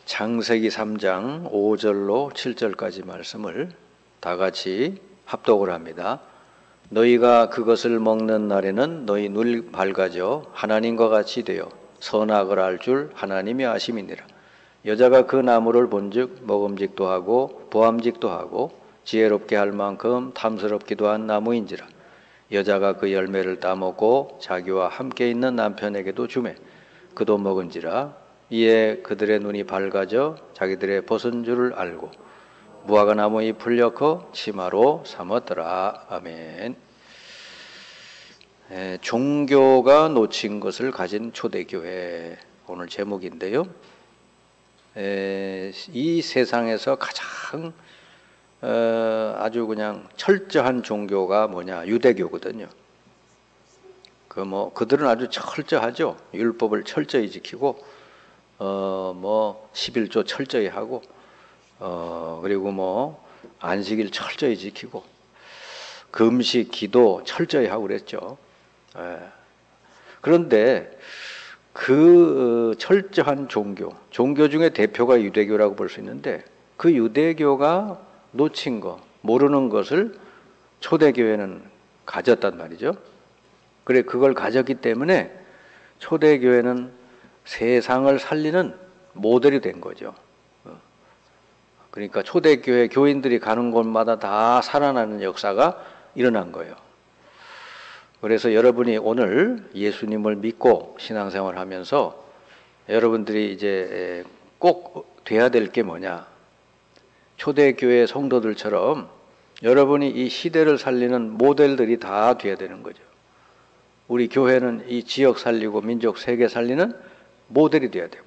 창세기 3장 5절로 7절까지 말씀을 다 같이 합독을 합니다. 너희가 그것을 먹는 날에는 너희 눈이 밝아져 하나님과 같이 되어 선악을 알 줄 하나님이 아심이니라. 여자가 그 나무를 본즉 먹음직도 하고 보암직도 하고 지혜롭게 할 만큼 탐스럽기도 한 나무인지라. 여자가 그 열매를 따먹고 자기와 함께 있는 남편에게도 주매 그도 먹은지라. 이에 그들의 눈이 밝아져 자기들의 벗은 줄을 알고 무화과 나무 잎을 엮어 치마로 삼았더라. 아멘. 종교가 놓친 것을 가진 초대교회, 오늘 제목인데요. 이 세상에서 가장 아주 그냥 철저한 종교가 뭐냐? 유대교거든요. 그들은 아주 철저하죠. 율법을 철저히 지키고 11조 철저히 하고 그리고 안식일 철저히 지키고 금식 기도 철저히 하고 그랬죠. 그런데 그 철저한 종교 중에 대표가 유대교라고 볼 수 있는데, 그 유대교가 놓친 거, 모르는 것을 초대교회는 가졌단 말이죠. 그래, 그걸 가졌기 때문에 초대교회는 세상을 살리는 모델이 된 거죠. 그러니까 초대교회 교인들이 가는 곳마다 다 살아나는 역사가 일어난 거예요. 그래서 여러분이 오늘 예수님을 믿고 신앙생활 하면서 여러분들이 이제 꼭 돼야 될 게 뭐냐? 초대교회 성도들처럼 여러분이 이 시대를 살리는 모델들이 다 돼야 되는 거죠. 우리 교회는 이 지역 살리고 민족 세계 살리는 모델이 돼야 되고,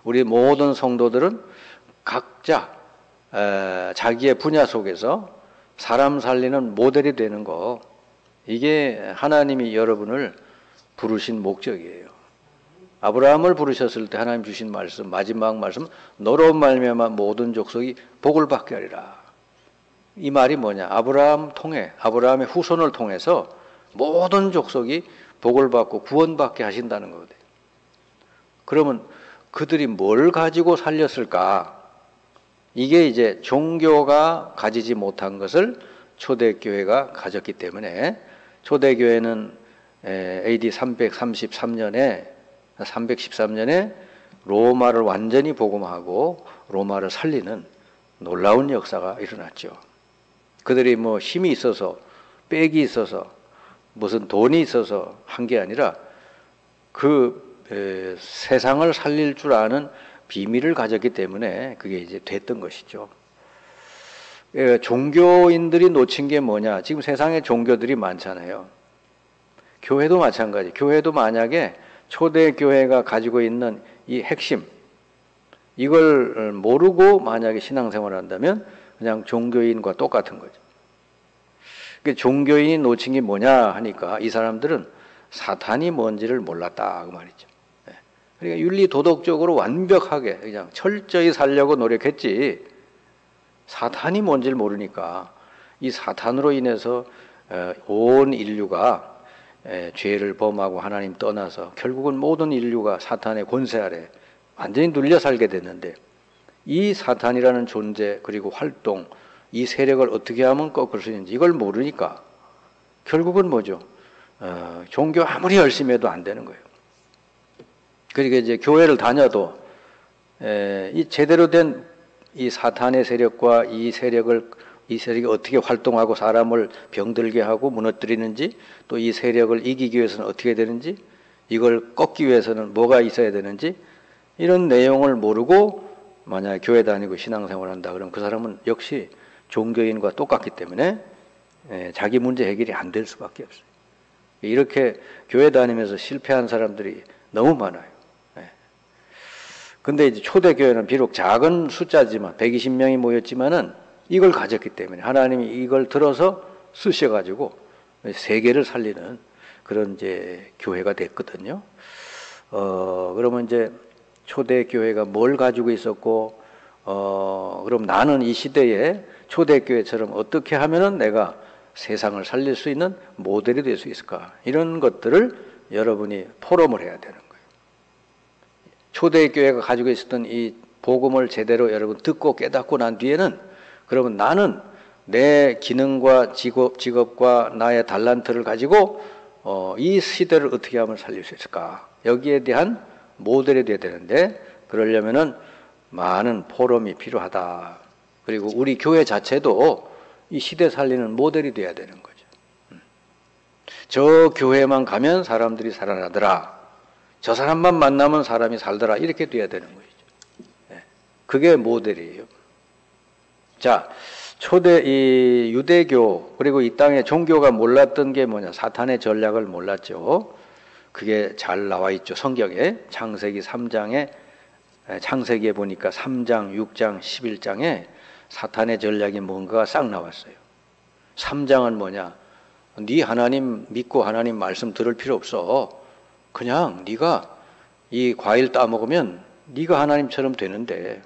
우리 모든 성도들은 각자 자기의 분야 속에서 사람 살리는 모델이 되는 거, 이게 하나님이 여러분을 부르신 목적이에요. 아브라함을 부르셨을 때 하나님 주신 말씀, 마지막 말씀, 너로 말미암아 모든 족속이 복을 받게 하리라. 이 말이 뭐냐? 아브라함의 후손을 통해서 모든 족속이 복을 받고 구원받게 하신다는 거거든요. 그러면 그들이 뭘 가지고 살렸을까? 이게 이제 종교가 가지지 못한 것을 초대교회가 가졌기 때문에, 초대교회는 AD 313년에 로마를 완전히 복음하고 로마를 살리는 놀라운 역사가 일어났죠. 그들이 힘이 있어서, 빽이 있어서, 무슨 돈이 있어서 한 게 아니라 세상을 살릴 줄 아는 비밀을 가졌기 때문에 그게 이제 됐던 것이죠. 종교인들이 놓친 게 뭐냐? 지금 세상에 종교들이 많잖아요. 교회도 마찬가지. 교회도 만약에 초대교회가 가지고 있는 이 핵심, 이걸 모르고 만약에 신앙생활을 한다면 그냥 종교인과 똑같은 거죠. 종교인이 놓친 게 뭐냐 하니까 이 사람들은 사탄이 뭔지를 몰랐다 그 말이죠. 그러니까 윤리 도덕적으로 완벽하게 그냥 철저히 살려고 노력했지, 사탄이 뭔지를 모르니까 이 사탄으로 인해서 온 인류가 죄를 범하고 하나님 떠나서 결국은 모든 인류가 사탄의 권세 아래 완전히 눌려 살게 됐는데, 이 사탄이라는 존재 그리고 활동, 이 세력을 어떻게 하면 꺾을 수 있는지 이걸 모르니까 결국은 뭐죠? 종교 아무리 열심히 해도 안 되는 거예요. 그러니까 이제 교회를 다녀도 이 제대로 된 이 사탄의 세력과 이 세력이 어떻게 활동하고 사람을 병들게 하고 무너뜨리는지, 또 이 세력을 이기기 위해서는 어떻게 되는지, 이걸 꺾기 위해서는 뭐가 있어야 되는지, 이런 내용을 모르고 만약에 교회 다니고 신앙생활을 한다 그러면 그 사람은 역시 종교인과 똑같기 때문에 자기 문제 해결이 안 될 수밖에 없어요. 이렇게 교회 다니면서 실패한 사람들이 너무 많아요. 근데 이제 초대교회는 비록 작은 숫자지만 120명이 모였지만은 이걸 가졌기 때문에 하나님이 이걸 들어서 쓰셔가지고 세계를 살리는 그런 이제 교회가 됐거든요. 그러면 이제 초대교회가 뭘 가지고 있었고, 그럼 나는 이 시대에 초대교회처럼 어떻게 하면은 내가 세상을 살릴 수 있는 모델이 될 수 있을까? 이런 것들을 여러분이 포럼을 해야 되는 거예요. 초대교회가 가지고 있었던 이 복음을 제대로 여러분 듣고 깨닫고 난 뒤에는 그러면 나는 내 기능과 직업과 나의 달란트를 가지고 이 시대를 어떻게 하면 살릴 수 있을까? 여기에 대한 모델이 돼야 되는데 그러려면은 많은 포럼이 필요하다. 그리고 우리 교회 자체도 이 시대 살리는 모델이 돼야 되는 거죠. 저 교회만 가면 사람들이 살아나더라. 저 사람만 만나면 사람이 살더라. 이렇게 돼야 되는 거죠. 그게 모델이에요. 자, 초대 이 유대교 그리고 이 땅에 종교가 몰랐던 게 뭐냐? 사탄의 전략을 몰랐죠. 그게 잘 나와 있죠. 성경에 창세기 3장에 창세기에 보니까 3장, 6장, 11장에 사탄의 전략이 뭔가가 싹 나왔어요. 3장은 뭐냐? 네 하나님 믿고 하나님 말씀 들을 필요 없어. 그냥 네가 이 과일 따먹으면 네가 하나님처럼 되는데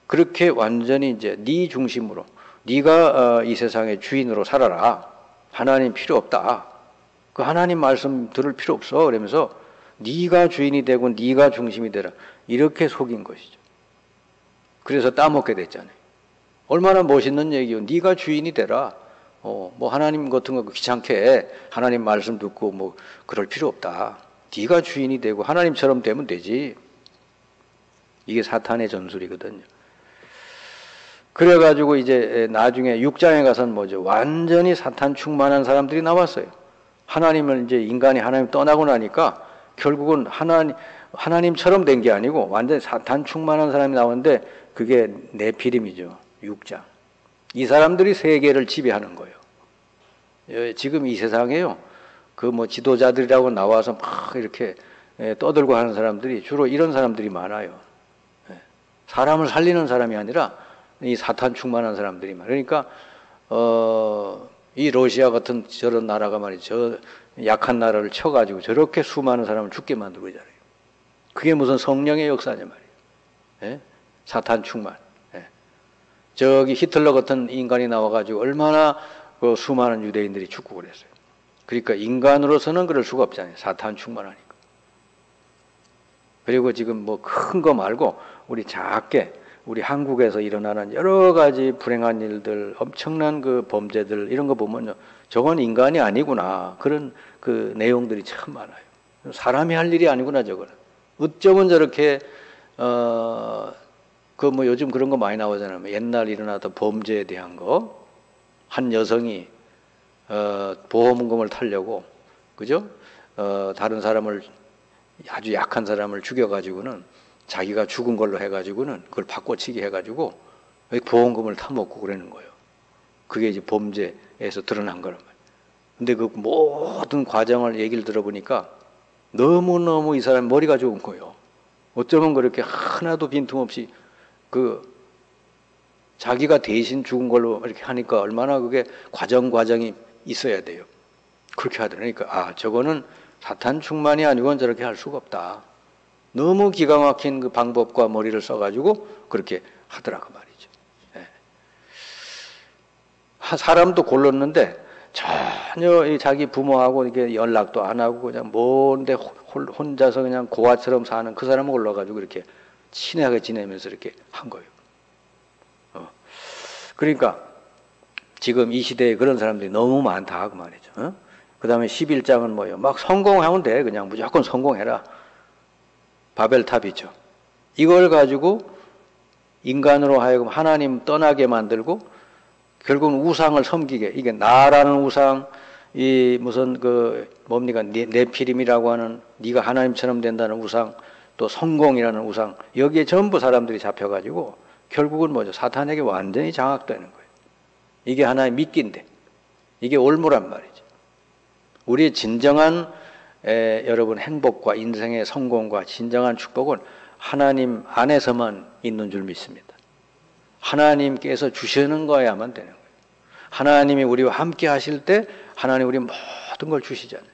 그렇게 완전히 이제 네 중심으로 네가 이 세상의 주인으로 살아라. 하나님 필요 없다. 그 하나님 말씀 들을 필요 없어. 그러면서 네가 주인이 되고 네가 중심이 되라. 이렇게 속인 것이죠. 그래서 따먹게 됐잖아요. 얼마나 멋있는 얘기요. 네가 주인이 되라. 뭐 하나님 같은 거 귀찮게 하나님 말씀 듣고 뭐 그럴 필요 없다. 네가 주인이 되고 하나님처럼 되면 되지. 이게 사탄의 전술이거든요. 그래가지고 이제 나중에 6장에 가서는 뭐죠? 완전히 사탄 충만한 사람들이 나왔어요. 하나님을 이제 인간이 하나님 떠나고 나니까 결국은 하나님처럼 된 게 아니고 완전히 사탄 충만한 사람이 나오는데 그게 네피림이죠. 6장. 이 사람들이 세계를 지배하는 거예요. 지금 이 세상에요. 그 뭐 지도자들이라고 나와서 막 이렇게 떠들고 하는 사람들이 주로 이런 사람들이 많아요. 사람을 살리는 사람이 아니라 이 사탄 충만한 사람들이 많아요. 그러니까 이 러시아 같은 저런 나라가 말이죠. 저 약한 나라를 쳐가지고 저렇게 수많은 사람을 죽게 만들고 있잖아요. 그게 무슨 성령의 역사냐 말이에요. 사탄 충만. 저기 히틀러 같은 인간이 나와가지고 얼마나 그 수많은 유대인들이 죽고 그랬어요. 그러니까 인간으로서는 그럴 수가 없잖아요. 사탄 충만하니까. 그리고 지금 뭐 큰 거 말고 우리 작게 우리 한국에서 일어나는 여러 가지 불행한 일들, 엄청난 그 범죄들 이런 거 보면요. 저건 인간이 아니구나. 그런 그 내용들이 참 많아요. 사람이 할 일이 아니구나 저거는. 어쩌면 저렇게 그 뭐 요즘 그런 거 많이 나오잖아요. 옛날 일어나던 범죄에 대한 거. 한 여성이 보험금을 타려고 그죠? 다른 사람을 아주 약한 사람을 죽여가지고는 자기가 죽은 걸로 해가지고는 그걸 바꿔치기 해가지고 보험금을 타먹고 그러는 거예요. 그게 이제 범죄에서 드러난 거란 말이에요. 근데 그 모든 과정을 얘기를 들어보니까 너무너무 이 사람 머리가 좋은 거예요. 어쩌면 그렇게 하나도 빈틈없이 그 자기가 대신 죽은 걸로 이렇게 하니까 얼마나 그게 과정이 있어야 돼요. 그렇게 하더라고요. 그러니까 저거는 사탄 충만이 아니고는 저렇게 할 수가 없다. 너무 기가 막힌 그 방법과 머리를 써가지고 그렇게 하더라고 말이죠. 사람도 골랐는데 전혀 자기 부모하고 이렇게 연락도 안 하고 그냥 먼데 혼자서 그냥 고아처럼 사는 그 사람을 골라가지고 이렇게 친하게 지내면서 이렇게 한 거예요. 그러니까 지금 이 시대에 그런 사람들이 너무 많다 그 말이죠. 그 다음에 11장은 뭐예요? 막 성공하면 돼. 그냥 무조건 성공해라. 바벨탑이죠. 이걸 가지고 인간으로 하여금 하나님 떠나게 만들고 결국은 우상을 섬기게. 이게 나라는 우상, 이 무슨 그 뭡니까 네피림이라고 하는 네가 하나님처럼 된다는 우상, 또 성공이라는 우상, 여기에 전부 사람들이 잡혀가지고 결국은 뭐죠? 사탄에게 완전히 장악되는 거예요. 이게 하나의 미끼인데 이게 올무란 말이죠. 우리의 진정한 여러분 행복과 인생의 성공과 진정한 축복은 하나님 안에서만 있는 줄 믿습니다. 하나님께서 주시는 거야만 되는 거예요. 하나님이 우리와 함께 하실 때 하나님 우리 모든 걸 주시잖아요.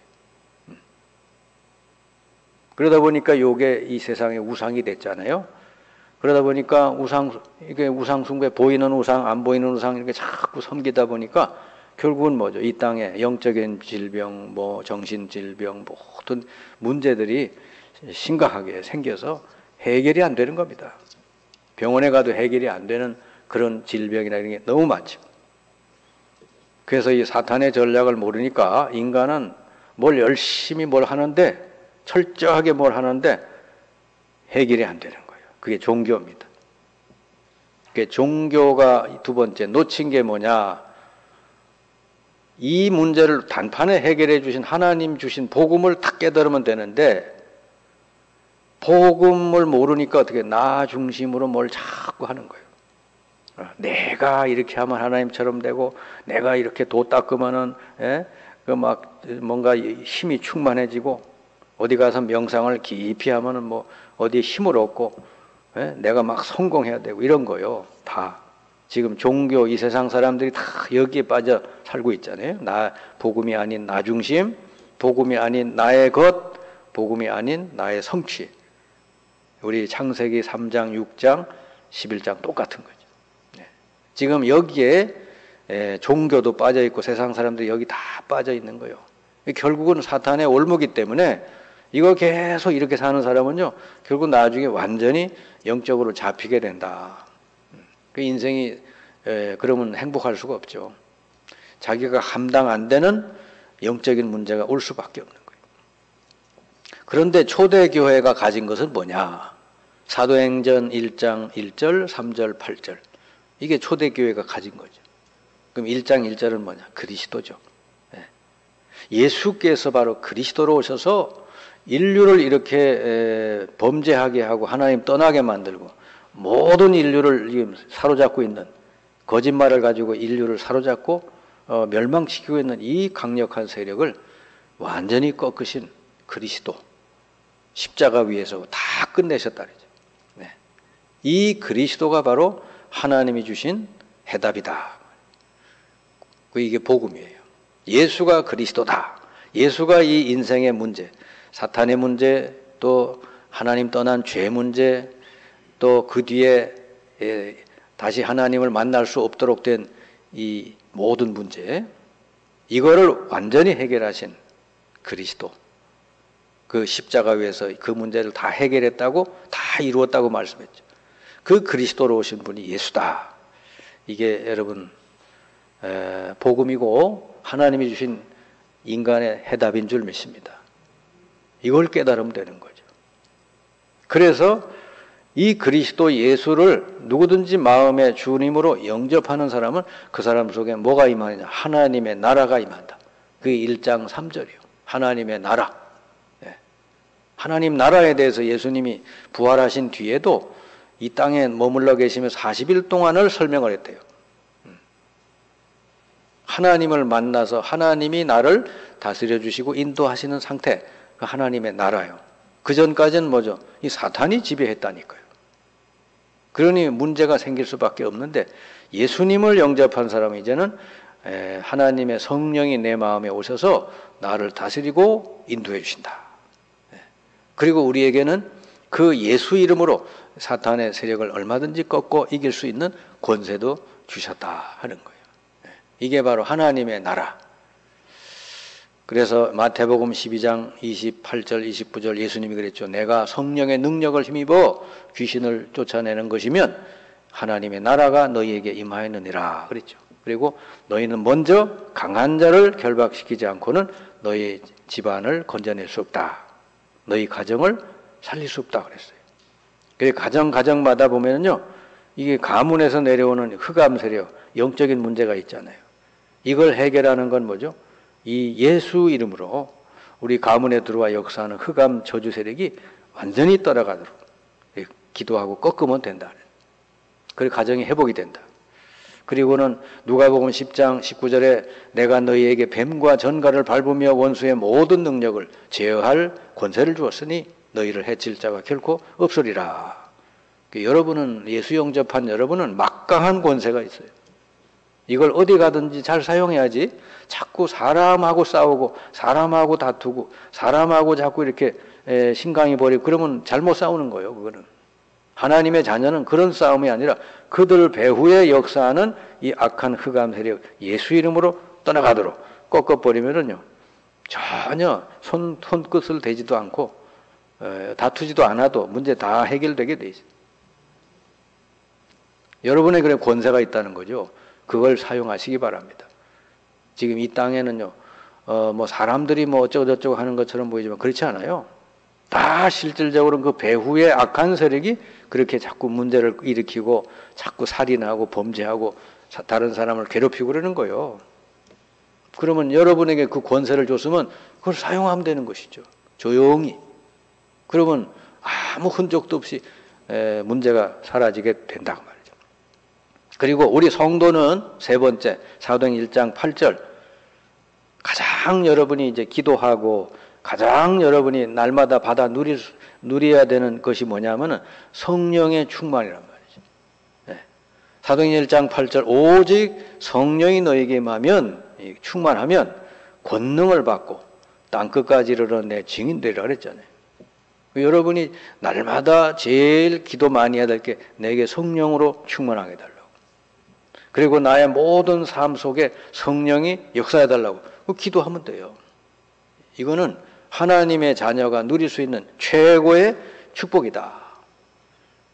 그러다 보니까 요게 이 세상의 우상이 됐잖아요. 그러다 보니까 이게 우상 숭배, 보이는 우상, 안 보이는 우상 이렇게 자꾸 섬기다 보니까 결국은 뭐죠? 이 땅에 영적인 질병, 뭐 정신 질병, 모든 문제들이 심각하게 생겨서 해결이 안 되는 겁니다. 병원에 가도 해결이 안 되는 그런 질병이나 이런 게 너무 많죠. 그래서 이 사탄의 전략을 모르니까 인간은 뭘 열심히 뭘 하는데, 철저하게 뭘 하는데 해결이 안 되는 거예요. 그게 종교입니다. 그게 종교가 두 번째 놓친 게 뭐냐? 이 문제를 단판에 해결해 주신 하나님 주신 복음을 딱 깨달으면 되는데, 복음을 모르니까 어떻게 나 중심으로 뭘 자꾸 하는 거예요. 내가 이렇게 하면 하나님처럼 되고, 내가 이렇게 도 닦으면은 그 막 뭔가 힘이 충만해지고, 어디 가서 명상을 깊이 하면은 뭐 어디에 힘을 얻고, 내가 막 성공해야 되고 이런 거요. 다 지금 종교 이 세상 사람들이 다 여기에 빠져 살고 있잖아요. 나 복음이 아닌 나 중심, 복음이 아닌 나의 것, 복음이 아닌 나의 성취. 우리 창세기 3장, 6장, 11장 똑같은 거죠. 지금 여기에 종교도 빠져 있고 세상 사람들이 여기 다 빠져 있는 거예요. 결국은 사탄의 올무기 때문에 이거 계속 이렇게 사는 사람은요, 결국 나중에 완전히 영적으로 잡히게 된다. 그 인생이 그러면 행복할 수가 없죠. 자기가 감당 안 되는 영적인 문제가 올 수밖에 없는 거예요. 그런데 초대교회가 가진 것은 뭐냐? 사도행전 1장 1절, 3절, 8절. 이게 초대교회가 가진 거죠. 그럼 1장 1절은 뭐냐? 그리스도죠. 예수께서 바로 그리스도로 오셔서 인류를 이렇게 범죄하게 하고 하나님 떠나게 만들고 모든 인류를 지금 사로잡고 있는, 거짓말을 가지고 인류를 사로잡고 멸망시키고 있는 이 강력한 세력을 완전히 꺾으신 그리스도, 십자가 위에서 다 끝내셨다 그러죠. 이 그리스도가 바로 하나님이 주신 해답이다. 이게 복음이에요. 예수가 그리스도다. 예수가 이 인생의 문제, 사탄의 문제, 또 하나님 떠난 죄 문제, 또 그 뒤에 다시 하나님을 만날 수 없도록 된 이 모든 문제, 이거를 완전히 해결하신 그리스도, 그 십자가 위에서 그 문제를 다 해결했다고, 다 이루었다고 말씀했죠. 그 그리스도로 오신 분이 예수다. 이게 여러분 복음이고 하나님이 주신 인간의 해답인 줄 믿습니다. 이걸 깨달으면 되는 거죠. 그래서 이 그리스도 예수를 누구든지 마음의 주님으로 영접하는 사람은 그 사람 속에 뭐가 임하느냐? 하나님의 나라가 임한다. 그게 1장 3절이요. 하나님의 나라. 하나님 나라에 대해서 예수님이 부활하신 뒤에도 이 땅에 머물러 계시며 40일 동안을 설명을 했대요. 하나님을 만나서 하나님이 나를 다스려 주시고 인도하시는 상태, 그 하나님의 나라요. 그 전까지는 뭐죠? 이 사탄이 지배했다니까요. 그러니 문제가 생길 수밖에 없는데, 예수님을 영접한 사람은 이제는 하나님의 성령이 내 마음에 오셔서 나를 다스리고 인도해 주신다. 그리고 우리에게는 그 예수 이름으로 사탄의 세력을 얼마든지 꺾고 이길 수 있는 권세도 주셨다 하는 거예요. 이게 바로 하나님의 나라. 그래서 마태복음 12장 28절 29절 예수님이 그랬죠. 내가 성령의 능력을 힘입어 귀신을 쫓아내는 것이면 하나님의 나라가 너희에게 임하였느니라 그랬죠. 그리고 너희는 먼저 강한 자를 결박시키지 않고는 너희 집안을 건져낼 수 없다. 너희 가정을 살릴 수 없다 그랬어요. 그래서 가정마다 보면요, 이게 가문에서 내려오는 흑암 세력, 영적인 문제가 있잖아요. 이걸 해결하는 건 뭐죠? 이 예수 이름으로 우리 가문에 들어와 역사하는 흑암 저주 세력이 완전히 떠나가도록 기도하고 꺾으면 된다. 그리고 가정이 회복이 된다. 그리고는 누가복음 10장 19절에 내가 너희에게 뱀과 전갈을 밟으며 원수의 모든 능력을 제어할 권세를 주었으니 너희를 해칠 자가 결코 없으리라. 여러분은, 예수 영접한 여러분은 막강한 권세가 있어요. 이걸 어디 가든지 잘 사용해야지. 자꾸 사람하고 싸우고 사람하고 다투고 사람하고 자꾸 이렇게 신강이 버리고 그러면 잘못 싸우는 거예요. 그거는 하나님의 자녀는 그런 싸움이 아니라 그들 배후에 역사하는 이 악한 흑암 세력 예수 이름으로 떠나가도록 꺾어버리면은요, 전혀 손끝을 대지도 않고 다투지도 않아도 문제 다 해결되게 돼 있어요. 여러분의 그런 권세가 있다는 거죠. 그걸 사용하시기 바랍니다. 지금 이 땅에는요, 뭐 사람들이 뭐 어쩌고저쩌고 하는 것처럼 보이지만 그렇지 않아요. 다 실질적으로 그 배후의 악한 세력이 그렇게 자꾸 문제를 일으키고 자꾸 살인하고 범죄하고 다른 사람을 괴롭히고 그러는 거예요. 그러면 여러분에게 그 권세를 줬으면 그걸 사용하면 되는 것이죠. 조용히. 그러면 아무 흔적도 없이 문제가 사라지게 된다고 말이죠. 그리고 우리 성도는 세 번째 사도행 1장 8절 가장 여러분이 이제 기도하고 가장 여러분이 날마다 받아 누려야 되는 것이 뭐냐면은 성령의 충만이란 말이죠. 네. 사도행 1장 8절 오직 성령이 너에게 임하면 충만하면 권능을 받고 땅끝까지 이르러 내 증인 되리라 그랬잖아요. 여러분이 날마다 제일 기도 많이 해야 될 게 내게 성령으로 충만하게 달라고. 그리고 나의 모든 삶 속에 성령이 역사해 달라고. 기도하면 돼요. 이거는 하나님의 자녀가 누릴 수 있는 최고의 축복이다.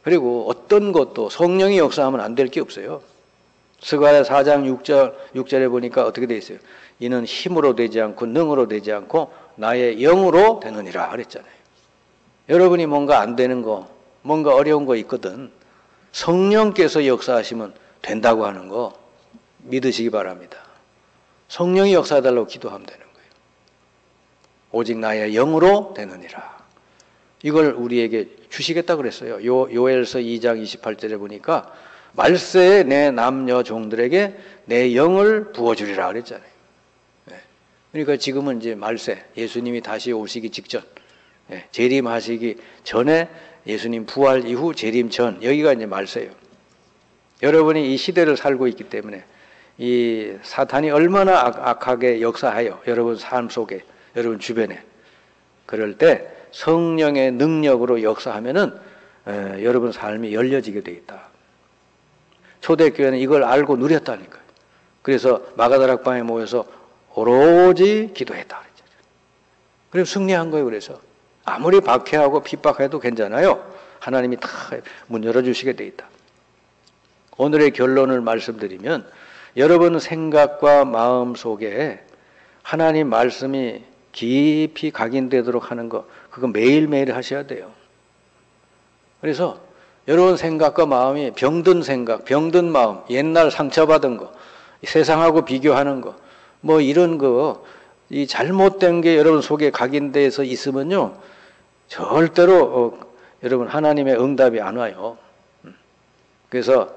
그리고 어떤 것도 성령이 역사하면 안 될 게 없어요. 스가랴 4장 6절에 보니까 어떻게 돼 있어요? 이는 힘으로 되지 않고 능으로 되지 않고 나의 영으로 되느니라 그랬잖아요. 여러분이 뭔가 안 되는 거, 뭔가 어려운 거 있거든. 성령께서 역사하시면 된다고 하는 거 믿으시기 바랍니다. 성령이 역사해달라고 기도하면 되는 거예요. 오직 나의 영으로 되느니라. 이걸 우리에게 주시겠다 그랬어요. 요엘서 2장 28절에 보니까 말세에 내 남녀 종들에게 내 영을 부어주리라 그랬잖아요. 네. 그러니까 지금은 이제 말세, 예수님이 다시 오시기 직전, 재림하시기 전에 예수님 부활 이후 재림 전, 여기가 이제 말세예요. 여러분이 이 시대를 살고 있기 때문에 이 사탄이 얼마나 악하게 역사하여 여러분 삶 속에, 여러분 주변에, 그럴 때 성령의 능력으로 역사하면은 여러분 삶이 열려지게 돼 있다. 초대교회는 이걸 알고 누렸다니까요. 그래서 마가다락방에 모여서 오로지 기도했다. 그리고 승리한 거예요. 그래서 아무리 박해하고 핍박해도 괜찮아요. 하나님이 다 문 열어주시게 돼 있다. 오늘의 결론을 말씀드리면 여러분 생각과 마음 속에 하나님 말씀이 깊이 각인되도록 하는 거, 그거 매일매일 하셔야 돼요. 그래서 여러분 생각과 마음이 병든 생각, 병든 마음, 옛날 상처받은 거, 세상하고 비교하는 거, 뭐 이런 거, 이 잘못된 게 여러분 속에 각인돼서 있으면요, 절대로 여러분 하나님의 응답이 안 와요. 그래서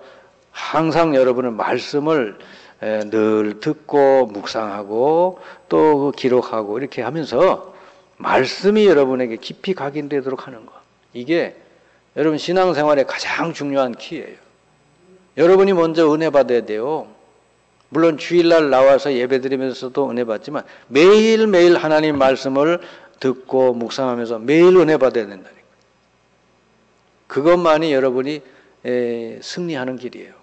항상 여러분은 말씀을 늘 듣고 묵상하고 또 기록하고 이렇게 하면서 말씀이 여러분에게 깊이 각인되도록 하는 거. 이게 여러분 신앙생활의 가장 중요한 키예요. 여러분이 먼저 은혜 받아야 돼요. 물론 주일날 나와서 예배드리면서도 은혜 받지만 매일매일 하나님 말씀을 듣고 묵상하면서 매일 은혜 받아야 된다니까. 그것만이 여러분이 승리하는 길이에요.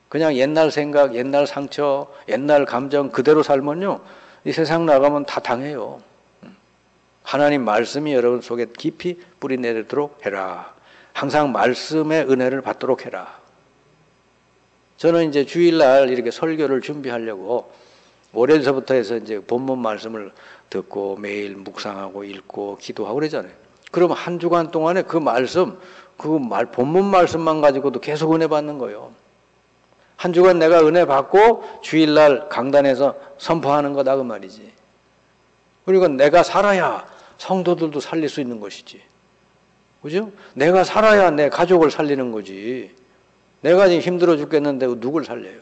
그냥 옛날 생각, 옛날 상처, 옛날 감정 그대로 살면요, 이 세상 나가면 다 당해요. 하나님 말씀이 여러분 속에 깊이 뿌리 내리도록 해라. 항상 말씀의 은혜를 받도록 해라. 저는 이제 주일날 이렇게 설교를 준비하려고 오래전부터 해서 이제 본문 말씀을 듣고 매일 묵상하고 읽고 기도하고 그러잖아요. 그럼 한 주간 동안에 그 말씀, 본문 말씀만 가지고도 계속 은혜 받는 거예요. 한 주간 내가 은혜 받고 주일날 강단에서 선포하는 거다 그 말이지. 그리고 내가 살아야 성도들도 살릴 수 있는 것이지. 그죠? 내가 살아야 내 가족을 살리는 거지. 내가 지금 힘들어 죽겠는데 누굴 살려요?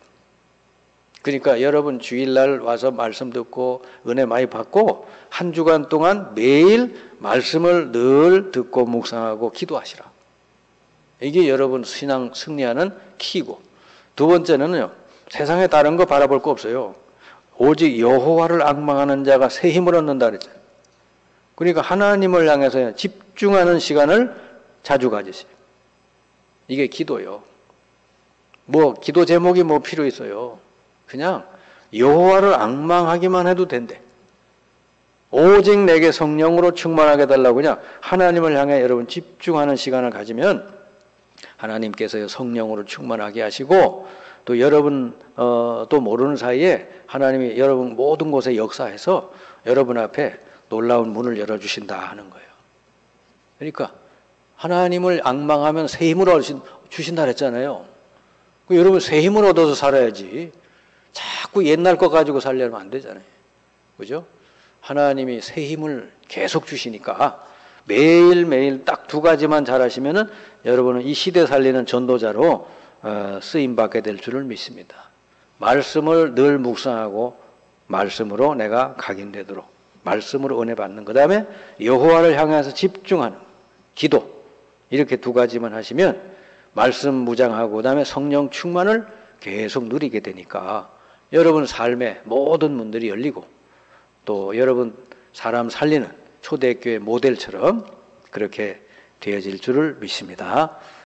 그러니까 여러분 주일날 와서 말씀 듣고 은혜 많이 받고 한 주간 동안 매일 말씀을 늘 듣고 묵상하고 기도하시라. 이게 여러분 신앙 승리하는 키고, 두 번째는요, 세상에 다른 거 바라볼 거 없어요. 오직 여호와를 앙망하는 자가 새 힘을 얻는다 그랬잖아요. 그러니까 하나님을 향해서 집중하는 시간을 자주 가지세요. 이게 기도요. 뭐 기도 제목이 뭐 필요 있어요. 그냥 여호와를 앙망하기만 해도 된대. 오직 내게 성령으로 충만하게 달라고 그냥 하나님을 향해 여러분 집중하는 시간을 가지면 하나님께서 성령으로 충만하게 하시고 또 여러분 또 모르는 사이에 하나님이 여러분 모든 곳에 역사해서 여러분 앞에 놀라운 문을 열어주신다 하는 거예요. 그러니까 하나님을 앙망하면 새 힘을 주신다 그랬잖아요. 여러분 새 힘을 얻어서 살아야지 자꾸 옛날 거 가지고 살려면 안 되잖아요. 그죠? 하나님이 새 힘을 계속 주시니까 매일매일 딱 두 가지만 잘하시면은 여러분은 이 시대 살리는 전도자로 쓰임받게 될 줄을 믿습니다. 말씀을 늘 묵상하고 말씀으로 내가 각인되도록 말씀으로 은혜 받는 그 다음에 여호와를 향해서 집중하는 기도 이렇게 두 가지만 하시면 말씀 무장하고 그 다음에 성령 충만을 계속 누리게 되니까 여러분 삶의 모든 문들이 열리고 또 여러분 사람 살리는 초대교회 모델처럼 그렇게 되어질 줄을 믿습니다.